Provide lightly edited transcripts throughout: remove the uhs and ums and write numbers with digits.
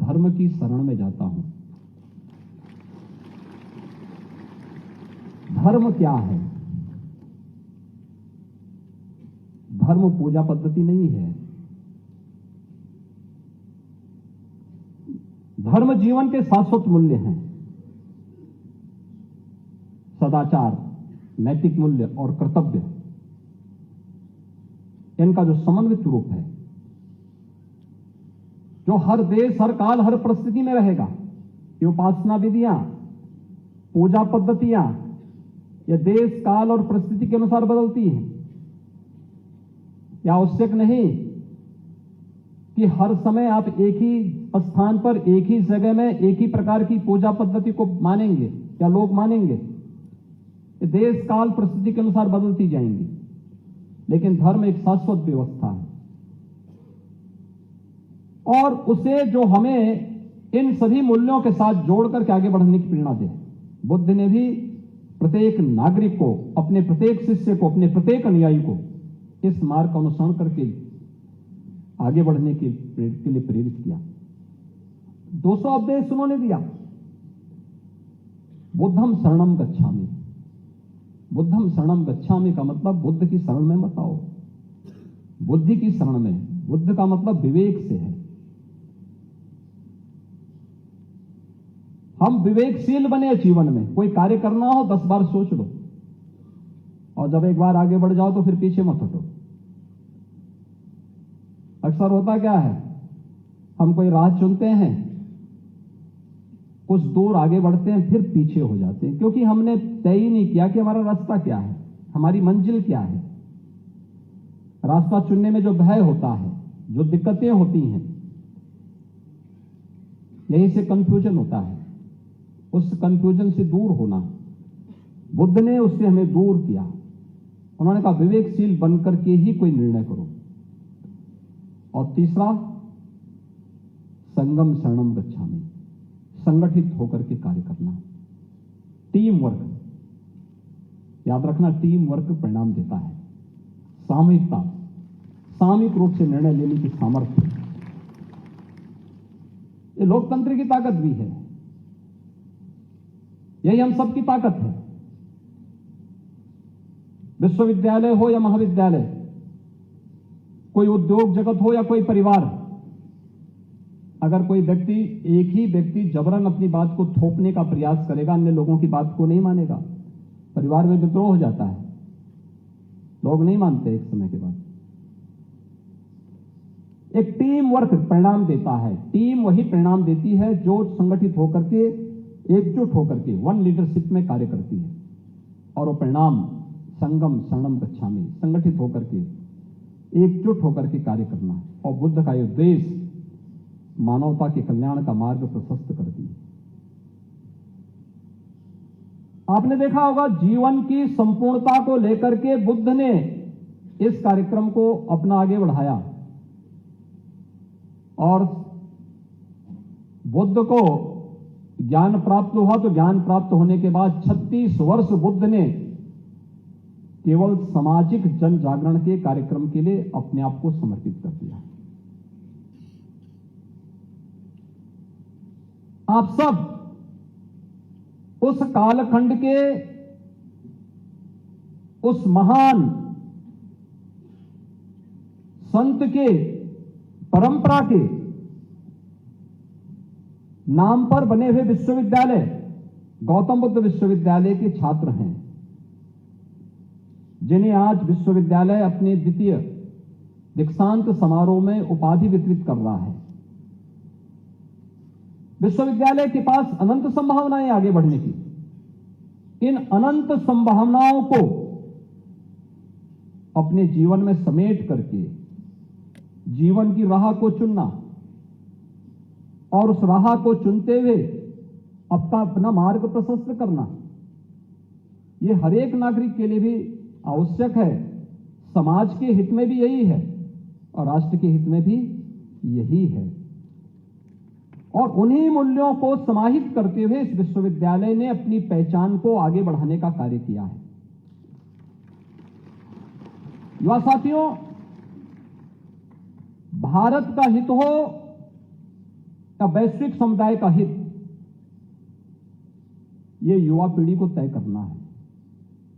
धर्म की शरण में जाता हूं। धर्म क्या है? धर्म पूजा पद्धति नहीं है। धर्म जीवन के शाश्वत मूल्य हैं। सदाचार, नैतिक मूल्य और कर्तव्य, इनका जो समन्वित रूप है, जो हर देश, हर काल, हर परिस्थिति में रहेगा। ये उपासना विधियां, पूजा पद्धतियां, ये देश, काल और परिस्थिति के अनुसार बदलती हैं। यह आवश्यक नहीं कि हर समय आप एक ही स्थान पर, एक ही जगह में, एक ही प्रकार की पूजा पद्धति को मानेंगे या लोग मानेंगे। ये देश, काल, परिस्थिति के अनुसार बदलती जाएंगी, लेकिन धर्म एक शाश्वत व्यवस्था है और उसे जो हमें इन सभी मूल्यों के साथ जोड़कर के आगे बढ़ने की प्रेरणा दे। बुद्ध ने भी प्रत्येक नागरिक को, अपने प्रत्येक शिष्य को, अपने प्रत्येक अनुयायी को इस मार्ग का अनुसरण करके आगे बढ़ने के लिए प्रेरित किया। 200 उपदेश उन्होंने दिया। बुद्धम शरणम गच्छामि। बुद्धम शरणम गच्छामि का मतलब बुद्ध की शरण में मत आओ, बुद्धि की शरण में। बुद्ध का मतलब विवेक से है। हम विवेकशील बने जीवन में। कोई कार्य करना हो 10 बार सोच लो, और जब एक बार आगे बढ़ जाओ तो फिर पीछे मत हटो। अक्सर होता क्या है, हम कोई राह चुनते हैं, कुछ दूर आगे बढ़ते हैं, फिर पीछे हो जाते हैं, क्योंकि हमने तय ही नहीं किया कि हमारा रास्ता क्या है, हमारी मंजिल क्या है। रास्ता चुनने में जो भय होता है, जो दिक्कतें होती हैं, यहीं से कंफ्यूजन होता है। उस कंफ्यूजन से दूर होना, बुद्ध ने उससे हमें दूर किया। उन्होंने कहा विवेकशील बनकर के ही कोई निर्णय करो। और तीसरा, संगम शरणम गच्छामि। संगठित होकर के कार्य करना, टीम वर्क। याद रखना, टीम वर्क परिणाम देता है। सामूहिकता, सामूहिक रूप से निर्णय लेने की सामर्थ्य, ये लोकतंत्र की ताकत भी है। यही हम सबकी ताकत है। विश्वविद्यालय हो या महाविद्यालय, कोई उद्योग जगत हो या कोई परिवार, अगर कोई व्यक्ति, एक ही व्यक्ति जबरन अपनी बात को थोपने का प्रयास करेगा, अन्य लोगों की बात को नहीं मानेगा, परिवार में विद्रोह हो जाता है। लोग नहीं मानते एक समय के बाद। एक टीम वर्क परिणाम देता है। टीम वही परिणाम देती है जो संगठित होकर के, एकजुट होकर के वन लीडरशिप में कार्य करती है। और वो परिणाम संगम शरणम गच्छामि, संगठित होकर के, एकजुट होकर के कार्य करना है। और बुद्ध का ये उद्देश्य मानवता के कल्याण का मार्ग प्रशस्त करती है। आपने देखा होगा, जीवन की संपूर्णता को लेकर के बुद्ध ने इस कार्यक्रम को अपना आगे बढ़ाया। और बुद्ध को ज्ञान प्राप्त हुआ, तो ज्ञान प्राप्त होने के बाद 36 वर्ष बुद्ध ने केवल सामाजिक जन जागरण के कार्यक्रम के लिए अपने आप को समर्पित कर दिया। आप सब उस कालखंड के, उस महान संत के, परंपरा के नाम पर बने हुए विश्वविद्यालय, गौतम बुद्ध विश्वविद्यालय के छात्र हैं, जिन्हें आज विश्वविद्यालय अपने द्वितीय दीक्षांत समारोह में उपाधि वितरित कर रहा है। विश्वविद्यालय के पास अनंत संभावनाएं आगे बढ़ने की। इन अनंत संभावनाओं को अपने जीवन में समेट करके जीवन की राह को चुनना, और उस राह को चुनते हुए अपना मार्ग प्रशस्त करना, यह हर एक नागरिक के लिए भी आवश्यक है। समाज के हित में भी यही है और राष्ट्र के हित में भी यही है। और उन्हीं मूल्यों को समाहित करते हुए इस विश्वविद्यालय ने अपनी पहचान को आगे बढ़ाने का कार्य किया है। युवा साथियों, भारत का हित हो या वैश्विक समुदाय का हित, ये युवा पीढ़ी को तय करना है।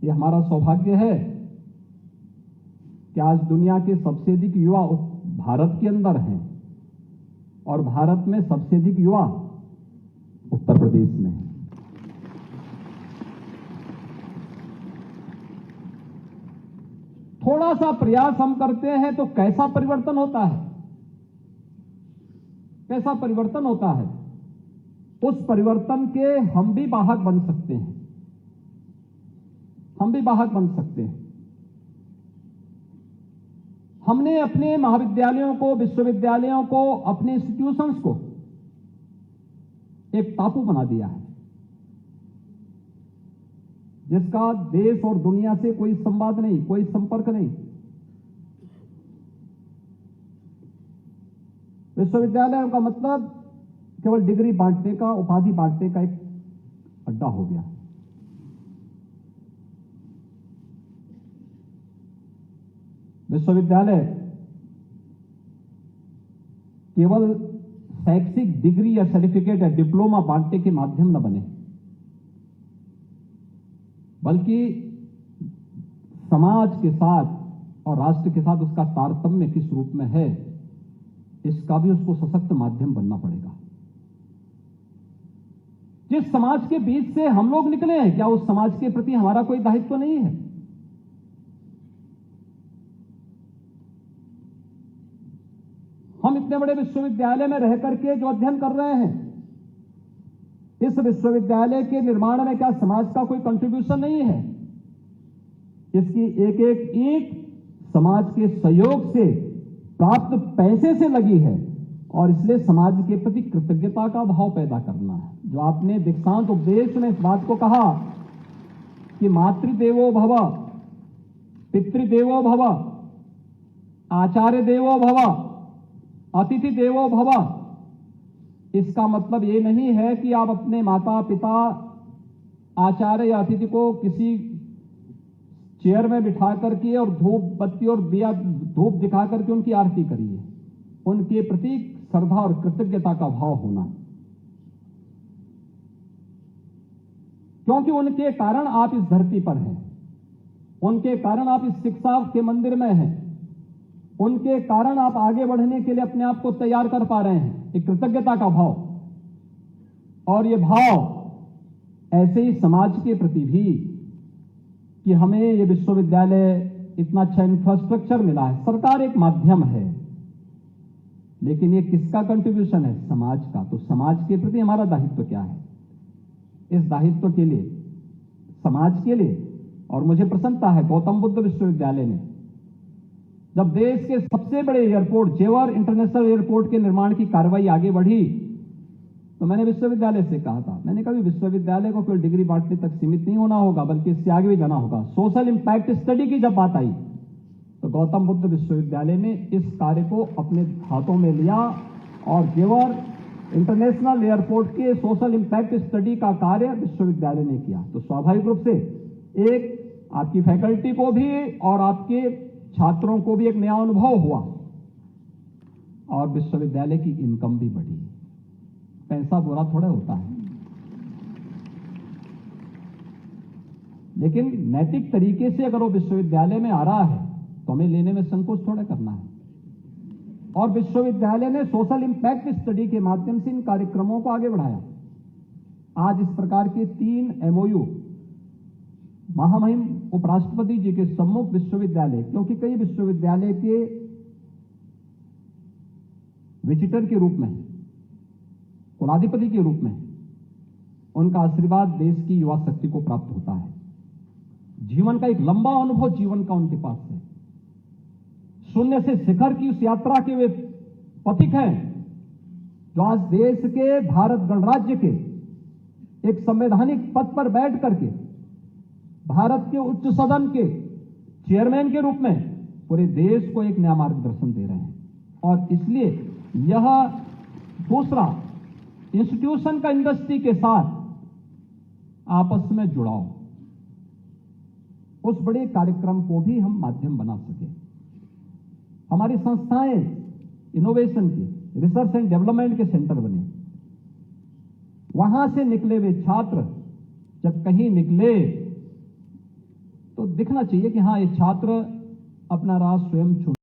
ये हमारा सौभाग्य है कि आज दुनिया के सबसे अधिक युवा भारत के अंदर हैं और भारत में सबसे अधिक युवा उत्तर प्रदेश में हैं। थोड़ा सा प्रयास हम करते हैं तो कैसा परिवर्तन होता है, कैसा परिवर्तन होता है। उस परिवर्तन के हम भी वाहक बन सकते हैं, हम भी वाहक बन सकते हैं। हमने अपने महाविद्यालयों को, विश्वविद्यालयों को, अपने इंस्टीट्यूशंस को एक टापू बना दिया है जिसका देश और दुनिया से कोई संवाद नहीं, कोई संपर्क नहीं। विश्वविद्यालय का मतलब केवल डिग्री बांटने का, उपाधि बांटने का एक अड्डा हो गया। विश्वविद्यालय केवल शैक्षिक डिग्री या सर्टिफिकेट या डिप्लोमा बांटने के माध्यम न बने, बल्कि समाज के साथ और राष्ट्र के साथ उसका तारतम्य किस रूप में है, इसका भी उसको सशक्त माध्यम बनना पड़ेगा। जिस समाज के बीच से हम लोग निकले हैं, क्या उस समाज के प्रति हमारा कोई दायित्व तो नहीं है? हम इतने बड़े विश्वविद्यालय में रह करके जो अध्ययन कर रहे हैं, इस विश्वविद्यालय के निर्माण में क्या समाज का कोई कंट्रीब्यूशन नहीं है? इसकी एक एक ईंट समाज के सहयोग से प्राप्त पैसे से लगी है और इसलिए समाज के प्रति कृतज्ञता का भाव पैदा करना है। जो आपने दीक्षांत उपदेश में इस बात को कहा कि मातृदेवो भव, पितृदेवो भव, आचार्य देवो भव, अतिथि देवो भव, इसका मतलब ये नहीं है कि आप अपने माता पिता, आचार्य या अतिथि को किसी चेयर में बिठा करके और धूप बत्ती और दिया धूप दिखा करके उनकी आरती करिए। उनके प्रति श्रद्धा और कृतज्ञता का भाव होना, क्योंकि उनके कारण आप इस धरती पर हैं, उनके कारण आप इस शिक्षा के मंदिर में हैं, उनके कारण आप आगे बढ़ने के लिए अपने आप को तैयार कर पा रहे हैं। एक कृतज्ञता का भाव, और ये भाव ऐसे ही समाज के प्रति भी कि हमें ये विश्वविद्यालय इतना अच्छा इंफ्रास्ट्रक्चर मिला है। सरकार एक माध्यम है, लेकिन ये किसका कंट्रीब्यूशन है? समाज का। तो समाज के प्रति हमारा दायित्व क्या है? इस दायित्व के लिए, समाज के लिए, और मुझे प्रसन्नता है गौतम बुद्ध विश्वविद्यालय ने जब देश के सबसे बड़े एयरपोर्ट जेवर इंटरनेशनल एयरपोर्ट के निर्माण की कार्रवाई आगे बढ़ी, तो मैंने विश्वविद्यालय से कहा था, मैंने कहा विश्वविद्यालय को केवल डिग्री बांटने तक सीमित नहीं होना होगा, बल्कि इससे आगे भी जाना होगा। सोशल इंपैक्ट स्टडी की जब बात आई तो गौतम बुद्ध विश्वविद्यालय ने इस कार्य को अपने हाथों में लिया और जेवर इंटरनेशनल एयरपोर्ट के सोशल इंपैक्ट स्टडी का कार्य विश्वविद्यालय ने किया। तो स्वाभाविक रूप से एक आपकी फैकल्टी को भी और आपके छात्रों को भी एक नया अनुभव हुआ और विश्वविद्यालय की इनकम भी बढ़ी। पैसा बुरा थोड़ा होता है, लेकिन नैतिक तरीके से अगर वो विश्वविद्यालय में आ रहा है तो हमें लेने में संकोच थोड़ा करना है। और विश्वविद्यालय ने सोशल इंपैक्ट स्टडी के माध्यम से इन कार्यक्रमों को आगे बढ़ाया। आज इस प्रकार के 3 MOU महामहिम उपराष्ट्रपति जी के सम्मुख विश्वविद्यालय, क्योंकि कई विश्वविद्यालय के विजिटर के रूप में, कुलाधिपति के रूप में उनका आशीर्वाद देश की युवा शक्ति को प्राप्त होता है। जीवन का एक लंबा अनुभव जीवन का उनके पास है। शून्य से शिखर की उस यात्रा के वे पथिक हैं जो आज देश के भारत गणराज्य के एक संवैधानिक पद पर बैठ करके भारत के उच्च सदन के चेयरमैन के रूप में पूरे देश को एक नया मार्गदर्शन दे रहे हैं। और इसलिए यह दूसरा इंस्टीट्यूशन का इंडस्ट्री के साथ आपस में जुड़ाव, उस बड़े कार्यक्रम को भी हम माध्यम बना सके। हमारी संस्थाएं इनोवेशन के, रिसर्च एंड डेवलपमेंट के सेंटर बने। वहां से निकले हुए छात्र जब कहीं निकले तो दिखना चाहिए कि हां ये छात्र अपना राह स्वयं चुन